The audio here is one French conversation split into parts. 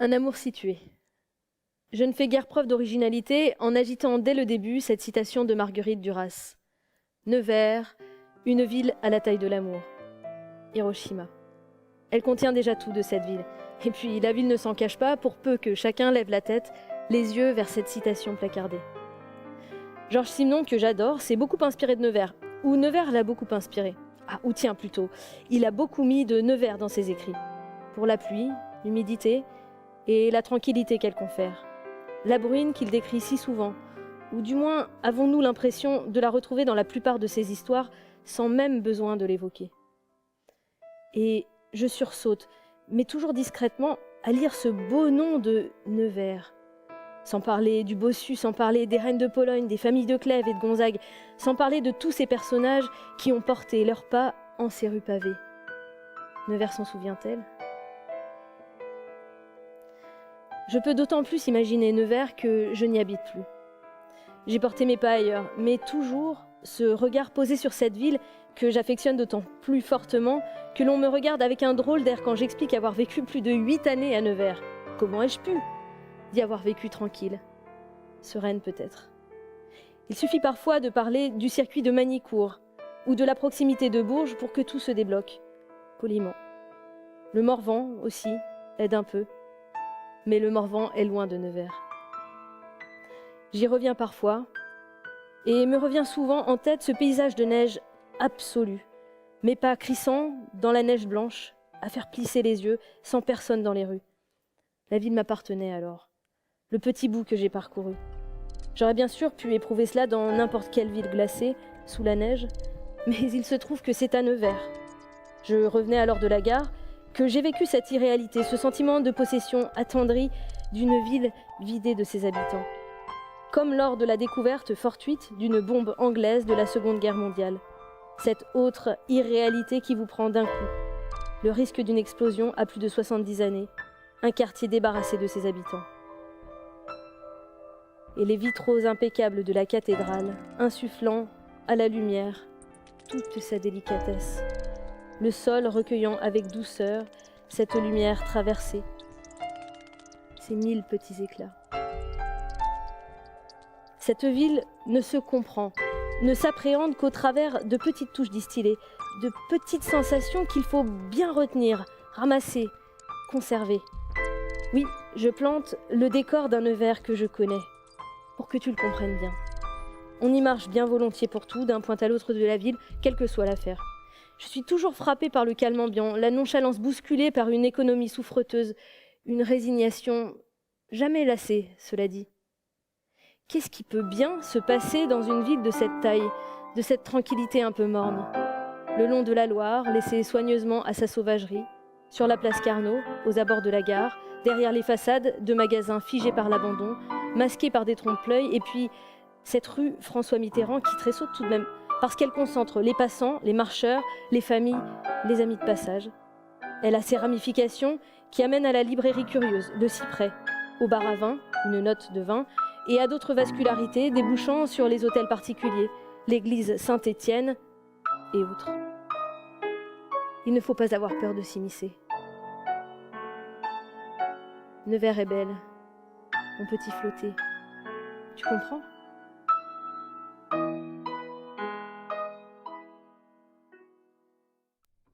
Un amour situé. Je ne fais guère preuve d'originalité en agitant dès le début cette citation de Marguerite Duras. Nevers, une ville à la taille de l'amour. Hiroshima. Elle contient déjà tout de cette ville. Et puis la ville ne s'en cache pas pour peu que chacun lève la tête, les yeux vers cette citation placardée. Georges Simenon, que j'adore, s'est beaucoup inspiré de Nevers. Ou Nevers l'a beaucoup inspiré. Ou tiens plutôt, il a beaucoup mis de Nevers dans ses écrits. Pour la pluie, l'humidité et la tranquillité qu'elle confère. La bruine qu'il décrit si souvent, ou du moins avons-nous l'impression de la retrouver dans la plupart de ses histoires sans même besoin de l'évoquer. Et je sursaute, mais toujours discrètement, à lire ce beau nom de Nevers. Sans parler du Bossu, sans parler des reines de Pologne, des familles de Clèves et de Gonzague, sans parler de tous ces personnages qui ont porté leurs pas en ces rues pavées. Nevers s'en souvient-elle ? Je peux d'autant plus imaginer Nevers que je n'y habite plus. J'ai porté mes pas ailleurs, mais toujours ce regard posé sur cette ville que j'affectionne d'autant plus fortement que l'on me regarde avec un drôle d'air quand j'explique avoir vécu plus de 8 années à Nevers. Comment ai-je pu d'y avoir vécu tranquille, sereine peut-être. Il suffit parfois de parler du circuit de Magny-Cours ou de la proximité de Bourges pour que tout se débloque, poliment. Le Morvan aussi aide un peu, mais le Morvan est loin de Nevers. J'y reviens parfois, et me revient souvent en tête ce paysage de neige absolu, mes pas crissant dans la neige blanche, à faire plisser les yeux, sans personne dans les rues. La ville m'appartenait alors, le petit bout que j'ai parcouru. J'aurais bien sûr pu éprouver cela dans n'importe quelle ville glacée, sous la neige, mais il se trouve que c'est à Nevers. Je revenais alors de la gare, que j'ai vécu cette irréalité, ce sentiment de possession attendri d'une ville vidée de ses habitants. Comme lors de la découverte fortuite d'une bombe anglaise de la Seconde Guerre mondiale. Cette autre irréalité qui vous prend d'un coup. Le risque d'une explosion à plus de 70 années. Un quartier débarrassé de ses habitants. Et les vitraux impeccables de la cathédrale, insufflant à la lumière toute sa délicatesse. Le sol recueillant avec douceur cette lumière traversée. Ces 1000 petits éclats. Cette ville ne se comprend, ne s'appréhende qu'au travers de petites touches distillées, de petites sensations qu'il faut bien retenir, ramasser, conserver. Oui, je plante le décor d'un Nevers que je connais, pour que tu le comprennes bien. On y marche bien volontiers pour tout, d'un point à l'autre de la ville, quelle que soit l'affaire. Je suis toujours frappée par le calme ambiant, la nonchalance bousculée par une économie souffreteuse, une résignation jamais lassée, cela dit. Qu'est-ce qui peut bien se passer dans une ville de cette taille, de cette tranquillité un peu morne ? Le long de la Loire, laissée soigneusement à sa sauvagerie, sur la place Carnot, aux abords de la gare, derrière les façades de magasins figés par l'abandon, masqués par des trompe-l'œil, et puis cette rue François Mitterrand qui tressaute tout de même, parce qu'elle concentre les passants, les marcheurs, les familles, les amis de passage. Elle a ses ramifications qui amènent à la librairie curieuse, le Cyprès, au bar à vin, une note de vin, et à d'autres vascularités débouchant sur les hôtels particuliers, l'église Saint-Étienne et autres. Il ne faut pas avoir peur de s'immiscer. Nevers est belle, on peut y flotter. Tu comprends ?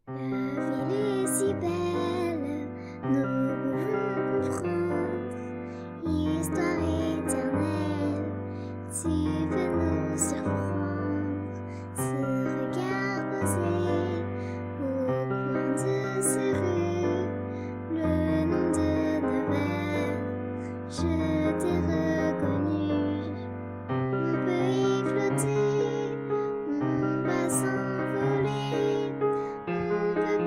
La ville est si belle, nous pouvons comprendre. Histoire éternelle, tu veux nous surprendre. Ce regard posé au coin de ces rues, le nom de Nevers, je t'ai reconnu. On peut y flotter, on va s'envoler, on peut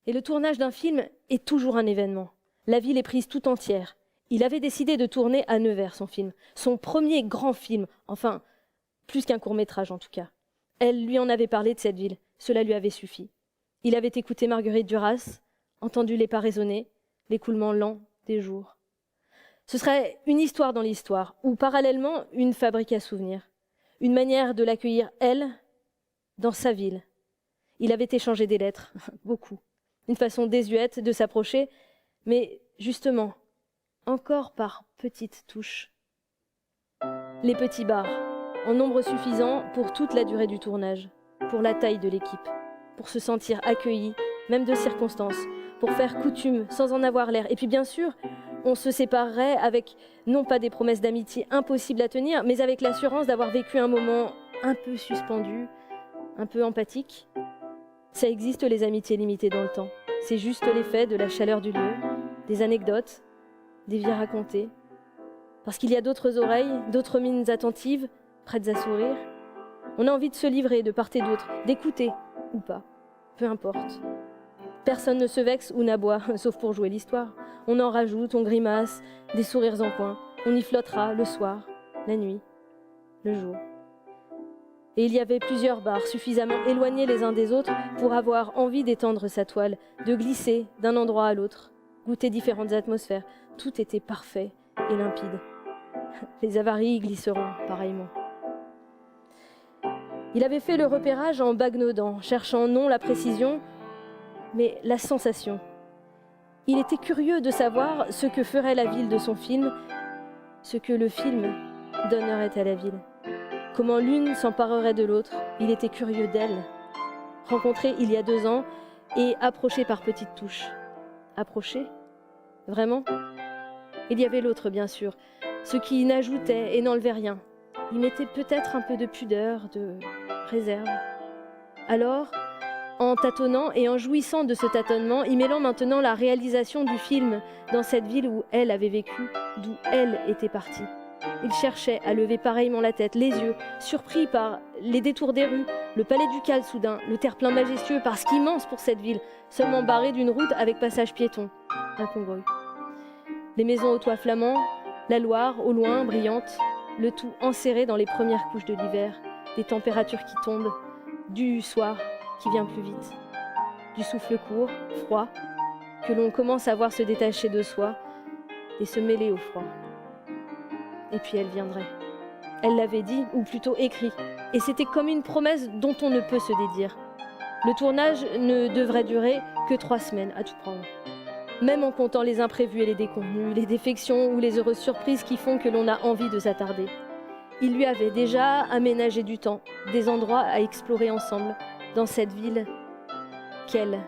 Et le tournage d'un film est toujours un événement. La ville est prise tout entière. Il avait décidé de tourner à Nevers son film, son premier grand film, enfin, plus qu'un court-métrage en tout cas. Elle lui en avait parlé de cette ville, cela lui avait suffi. Il avait écouté Marguerite Duras, entendu les pas résonner, l'écoulement lent des jours. Ce serait une histoire dans l'histoire, ou parallèlement une fabrique à souvenirs, une manière de l'accueillir, elle, dans sa ville. Il avait échangé des lettres, beaucoup, une façon désuète de s'approcher, mais justement, encore par petites touches. Les petits bars, en nombre suffisant pour toute la durée du tournage, pour la taille de l'équipe, pour se sentir accueilli, même de circonstance, pour faire coutume sans en avoir l'air. Et puis bien sûr, on se séparerait avec non pas des promesses d'amitié impossibles à tenir, mais avec l'assurance d'avoir vécu un moment un peu suspendu, un peu empathique. Ça existe les amitiés limitées dans le temps. C'est juste l'effet de la chaleur du lieu, des anecdotes, des vies racontées. Parce qu'il y a d'autres oreilles, d'autres mines attentives, prêtes à sourire. On a envie de se livrer de part et d'autre, d'écouter ou pas, peu importe. Personne ne se vexe ou n'aboie, sauf pour jouer l'histoire. On en rajoute, on grimace, des sourires en coin. On y flottera le soir, la nuit, le jour. Et il y avait plusieurs bars suffisamment éloignés les uns des autres pour avoir envie d'étendre sa toile, de glisser d'un endroit à l'autre, goûter différentes atmosphères. Tout était parfait et limpide. Les avaries y glisseront pareillement. Il avait fait le repérage en bagoudant, cherchant non la précision, mais la sensation. Il était curieux de savoir ce que ferait la ville de son film, ce que le film donnerait à la ville. Comment l'une s'emparerait de l'autre. Il était curieux d'elle. Rencontrée il y a 2 ans et approchée par petites touches. Approchée ? Vraiment ? Il y avait l'autre, bien sûr, ce qui n'ajoutait et n'enlevait rien. Il mettait peut-être un peu de pudeur, de réserve. Alors, en tâtonnant et en jouissant de ce tâtonnement, y mêlant maintenant la réalisation du film dans cette ville où elle avait vécu, d'où elle était partie. Il cherchait à lever pareillement la tête, les yeux, surpris par les détours des rues, le palais ducal soudain, le terre-plein majestueux, parce qu'immense pour cette ville, seulement barrée d'une route avec passage piéton. Incongru. Les maisons aux toits flamands, la Loire, au loin, brillante, le tout enserré dans les premières couches de l'hiver, des températures qui tombent, du soir qui vient plus vite, du souffle court, froid, que l'on commence à voir se détacher de soi et se mêler au froid. Et puis elle viendrait. Elle l'avait dit, ou plutôt écrit, et c'était comme une promesse dont on ne peut se dédire. Le tournage ne devrait durer que 3 semaines à tout prendre. Même en comptant les imprévus et les déconvenus, les défections ou les heureuses surprises qui font que l'on a envie de s'attarder. Il lui avait déjà aménagé du temps, des endroits à explorer ensemble, dans cette ville qu'elle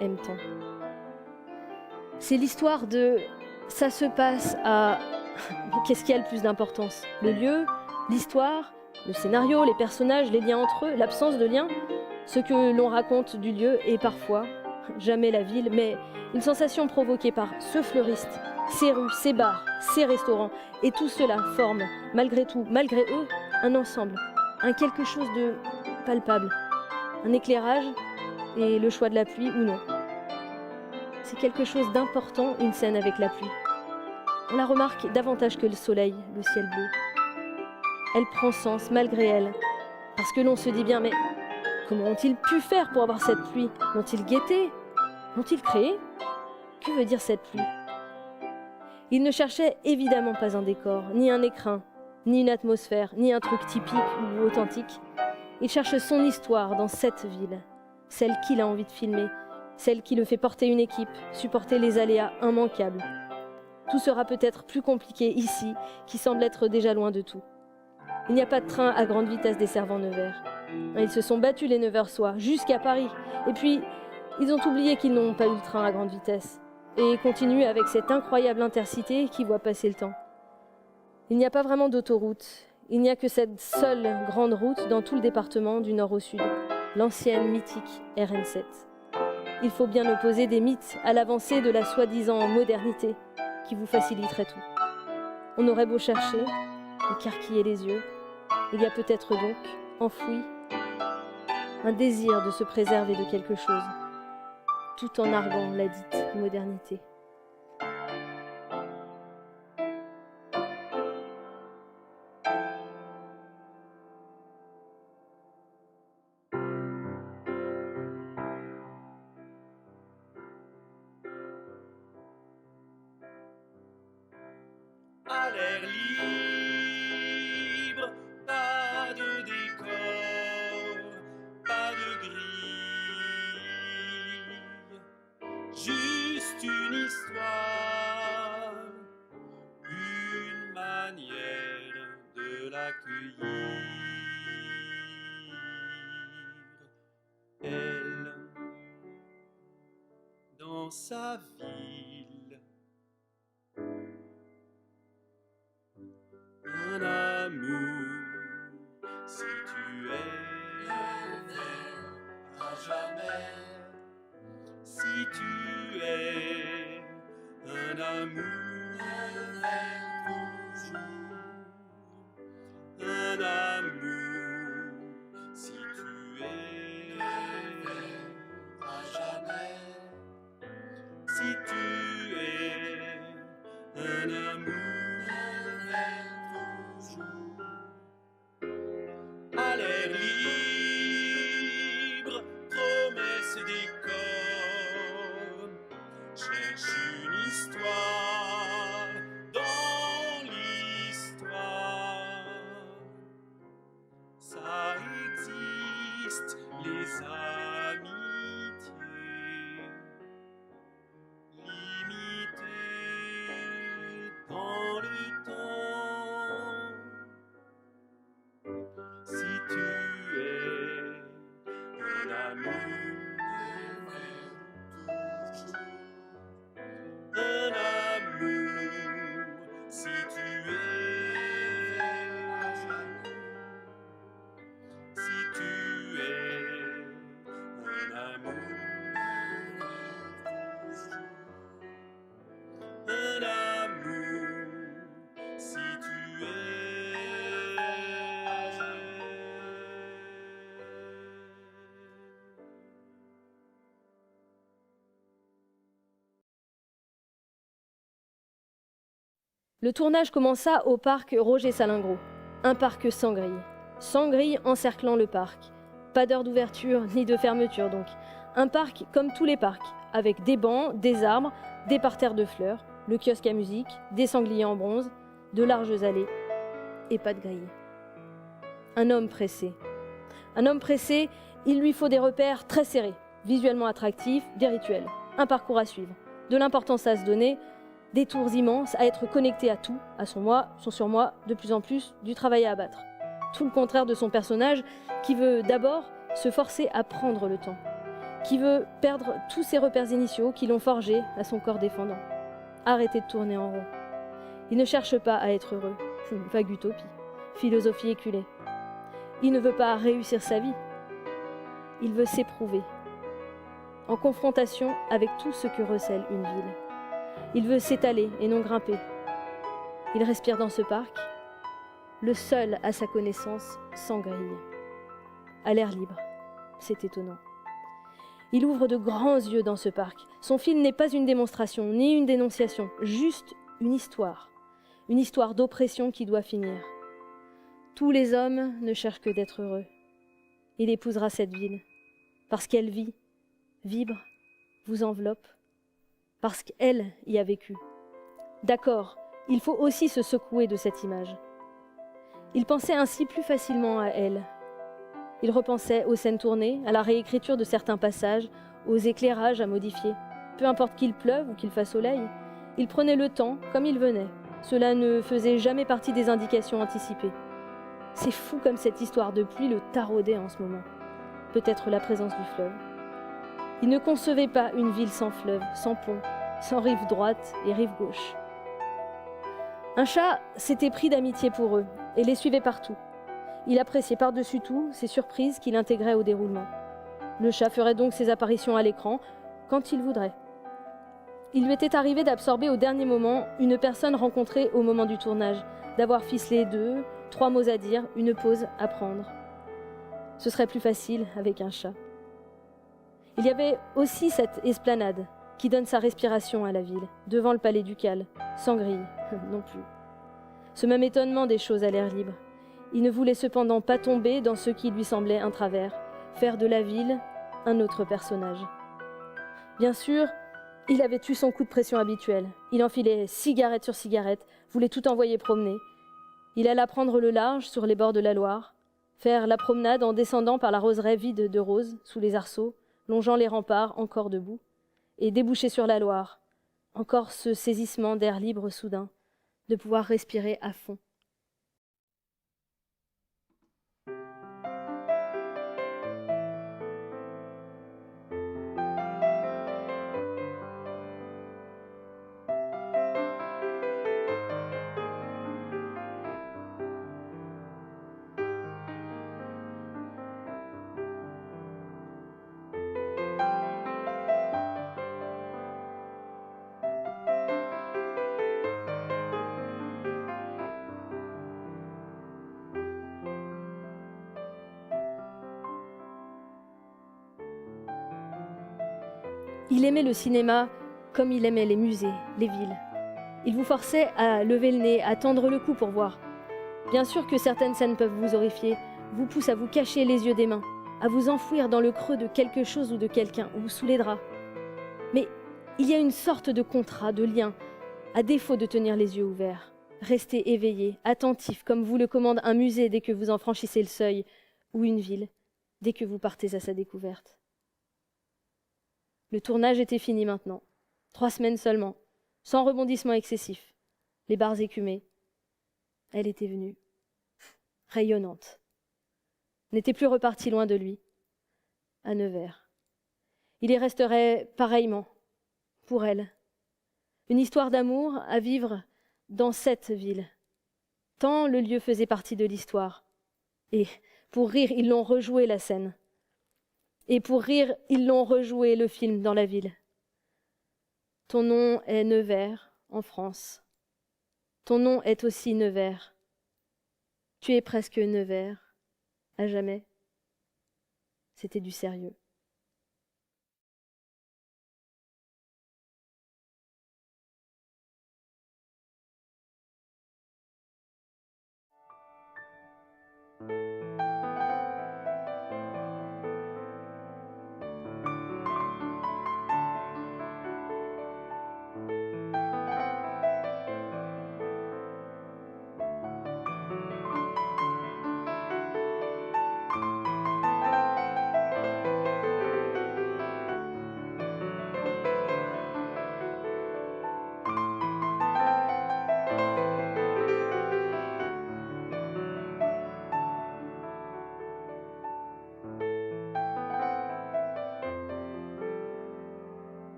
aime tant. C'est l'histoire de « ça se passe à ». Qu'est-ce qui a le plus d'importance ? Le lieu, l'histoire, le scénario, les personnages, les liens entre eux, l'absence de liens, ce que l'on raconte du lieu et parfois, jamais la ville, mais une sensation provoquée par ce fleuriste, ces rues, ces bars, ces restaurants, et tout cela forme, malgré tout, malgré eux, un ensemble, un quelque chose de palpable, un éclairage et le choix de la pluie ou non. C'est quelque chose d'important, une scène avec la pluie. On la remarque davantage que le soleil, le ciel bleu. Elle prend sens malgré elle, parce que l'on se dit bien, mais comment ont-ils pu faire pour avoir cette pluie ? L'ont-ils guettée ? L'ont-ils créée ? Que veut dire cette pluie ? Il ne cherchait évidemment pas un décor, ni un écrin, ni une atmosphère, ni un truc typique ou authentique. Il cherche son histoire dans cette ville, celle qu'il a envie de filmer, celle qui le fait porter une équipe, supporter les aléas immanquables. Tout sera peut-être plus compliqué ici, qui semble être déjà loin de tout. Il n'y a pas de train à grande vitesse desservant Nevers. Ils se sont battus les Neversois, jusqu'à Paris. Et puis, ils ont oublié qu'ils n'ont pas eu le train à grande vitesse. Et continuent avec cette incroyable intercité qui voit passer le temps. Il n'y a pas vraiment d'autoroute. Il n'y a que cette seule grande route dans tout le département du nord au sud. L'ancienne mythique RN7. Il faut bien opposer des mythes à l'avancée de la soi-disant modernité, qui vous faciliterait tout. On aurait beau chercher, écarquiller les yeux, il y a peut-être donc, enfoui, un désir de se préserver de quelque chose. tout en arguant la dite modernité. À l'air libre, pas de décor, pas de grille, juste une histoire, une manière de l'accueillir. Elle, dans sa ville, un amour, si tu es à jamais, si tu es un amour, toujours, un amour, si tu es à jamais, si tu es un amour. À l'air libre, promesse décor, cherche une histoire dans l'histoire. Ça existe, les amitiés, limitées dans le temps. Si tu es un amour, un amour, si tu es, si tu es un amour, si tu es. Le tournage commença au parc Roger Salingro, un parc sans grille. Sans grille encerclant le parc. Pas d'heure d'ouverture ni de fermeture donc. Un parc comme tous les parcs, avec des bancs, des arbres, des parterres de fleurs, le kiosque à musique, des sangliers en bronze, de larges allées et pas de grille. Un homme pressé. Un homme pressé, il lui faut des repères très serrés, visuellement attractifs, des rituels, un parcours à suivre, de l'importance à se donner, des tours immenses à être connecté à tout, à son moi, son surmoi, de plus en plus, du travail à abattre. Tout le contraire de son personnage qui veut d'abord se forcer à prendre le temps, qui veut perdre tous ses repères initiaux qui l'ont forgé à son corps défendant. Arrêter de tourner en rond. Il ne cherche pas à être heureux, vague utopie, philosophie éculée. Il ne veut pas réussir sa vie, il veut s'éprouver, en confrontation avec tout ce que recèle une ville. Il veut s'étaler et non grimper. Il respire dans ce parc, le seul à sa connaissance sans grille. À l'air libre, c'est étonnant. Il ouvre de grands yeux dans ce parc. Son film n'est pas une démonstration, ni une dénonciation, juste une histoire d'oppression qui doit finir. Tous les hommes ne cherchent que d'être heureux. Il épousera cette ville, parce qu'elle vit, vibre, vous enveloppe, parce qu'elle y a vécu. D'accord, il faut aussi se secouer de cette image. Il pensait ainsi plus facilement à elle. Il repensait aux scènes tournées, à la réécriture de certains passages, aux éclairages à modifier. Peu importe qu'il pleuve ou qu'il fasse soleil, il prenait le temps comme il venait. Cela ne faisait jamais partie des indications anticipées. C'est fou comme cette histoire de pluie le taraudait en ce moment. Peut-être la présence du fleuve. Il ne concevait pas une ville sans fleuve, sans pont, sans rive droite et rive gauche. Un chat s'était pris d'amitié pour eux et les suivait partout. Il appréciait par-dessus tout ces surprises qu'il intégrait au déroulement. Le chat ferait donc ses apparitions à l'écran quand il voudrait. Il lui était arrivé d'absorber au dernier moment une personne rencontrée au moment du tournage, d'avoir ficelé 2, 3 mots à dire, une pause à prendre. Ce serait plus facile avec un chat. Il y avait aussi cette esplanade qui donne sa respiration à la ville, devant le palais ducal, sans grille, non plus. Ce même étonnement des choses à l'air libre. Il ne voulait cependant pas tomber dans ce qui lui semblait un travers, faire de la ville un autre personnage. Bien sûr, il avait eu son coup de pression habituel. Il enfilait cigarette sur cigarette, voulait tout envoyer promener. Il alla prendre le large sur les bords de la Loire, faire la promenade en descendant par la roseraie vide de roses, sous les arceaux, longeant les remparts encore debout, et déboucher sur la Loire. Encore ce saisissement d'air libre soudain, de pouvoir respirer à fond. Il aimait le cinéma comme il aimait les musées, les villes. Il vous forçait à lever le nez, à tendre le cou pour voir. Bien sûr que certaines scènes peuvent vous horrifier, vous poussent à vous cacher les yeux des mains, à vous enfouir dans le creux de quelque chose ou de quelqu'un, ou sous les draps. Mais il y a une sorte de contrat, de lien, à défaut de tenir les yeux ouverts. Restez éveillé, attentif, comme vous le commande un musée dès que vous en franchissez le seuil, ou une ville, dès que vous partez à sa découverte. Le tournage était fini maintenant. 3 semaines seulement, sans rebondissement excessif. Les bars écumés. Elle était venue, rayonnante. N'était plus repartie loin de lui, à Nevers. Il y resterait pareillement, pour elle. Une histoire d'amour à vivre dans cette ville. Tant le lieu faisait partie de l'histoire. Et pour rire, ils l'ont rejoué la scène. Et pour rire, ils l'ont rejoué le film dans la ville. Ton nom est Nevers, en France. Ton nom est aussi Nevers. Tu es presque Nevers, à jamais. C'était du sérieux.